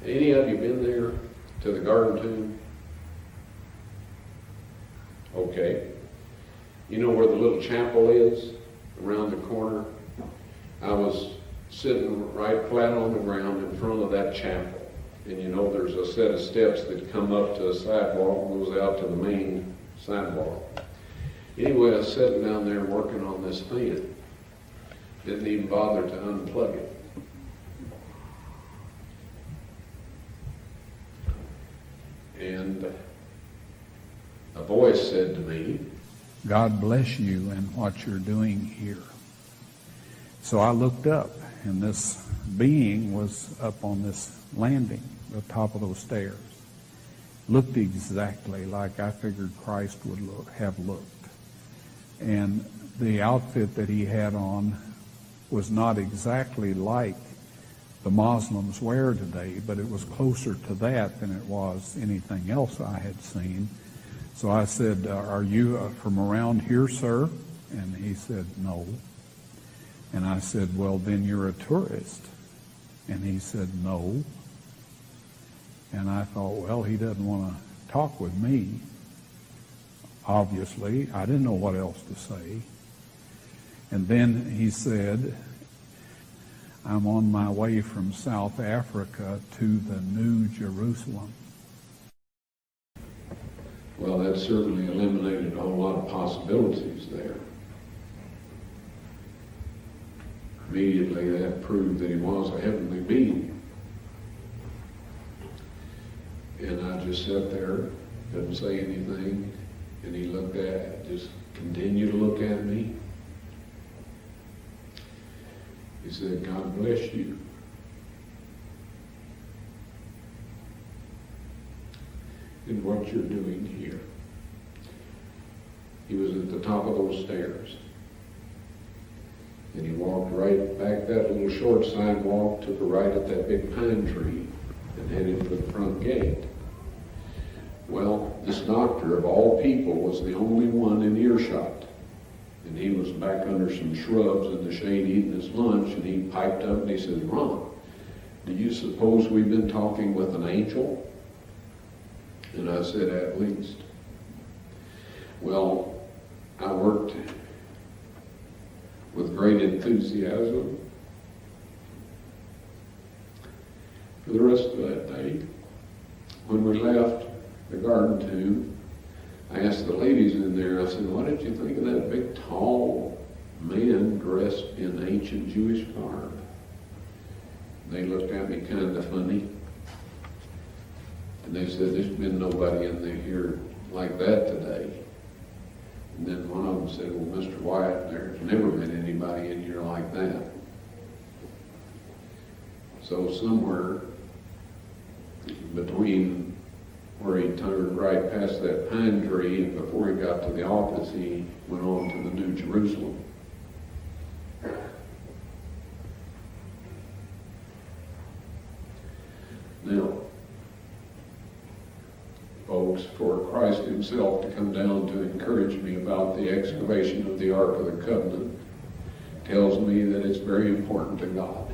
Any of you been there to the garden tomb? Okay. You know where the little chapel is? Around the corner? I was sitting right flat on the ground in front of that chapel. And you know there's a set of steps that come up to a sidewalk and goes out to the main sidewalk. Anyway, I was sitting down there working on this fan. Didn't even bother to unplug it. And a voice said to me, God bless you and what you're doing here. So I looked up, and this being was up on this landing, the top of those stairs. Looked exactly like I figured Christ would have looked. And the outfit that he had on was not exactly like the Muslims wear today, but it was closer to that than it was anything else I had seen. So I said, are you from around here, sir? And he said, no. And I said, well, then you're a tourist. And he said, no. And I thought, well, he doesn't want to talk with me. Obviously, I didn't know what else to say. And then he said, I'm on my way from South Africa to the New Jerusalem. well, that certainly eliminated a whole lot of possibilities there. Immediately that proved that he was a heavenly being. And I just sat there, didn't say anything, and he looked just continued to look at me. He said, God bless you. And what you're doing here. He was at the top of those stairs. And he walked right back that little short sidewalk, took a right at that big pine tree, and headed for the front gate. Well, this doctor of all people was the only one in earshot. And he was back under some shrubs in the shade eating his lunch, and he piped up and he said, Ron, do you suppose we've been talking with an angel? And I said, at least. Well, I worked with great enthusiasm for the rest of that day. When we left the garden tomb, I asked the ladies in there, I said, what did you think of that big, tall man dressed in ancient Jewish garb? They looked at me kind of funny. And they said, there's been nobody in here like that today. And then one of them said, well, Mr. Wyatt, there's never been anybody in here like that. So somewhere between where he turned right past that pine tree and before he got to the office, he went on to the New Jerusalem. Now, folks, for Christ himself to come down to encourage me about the excavation of the Ark of the Covenant tells me that it's very important to God.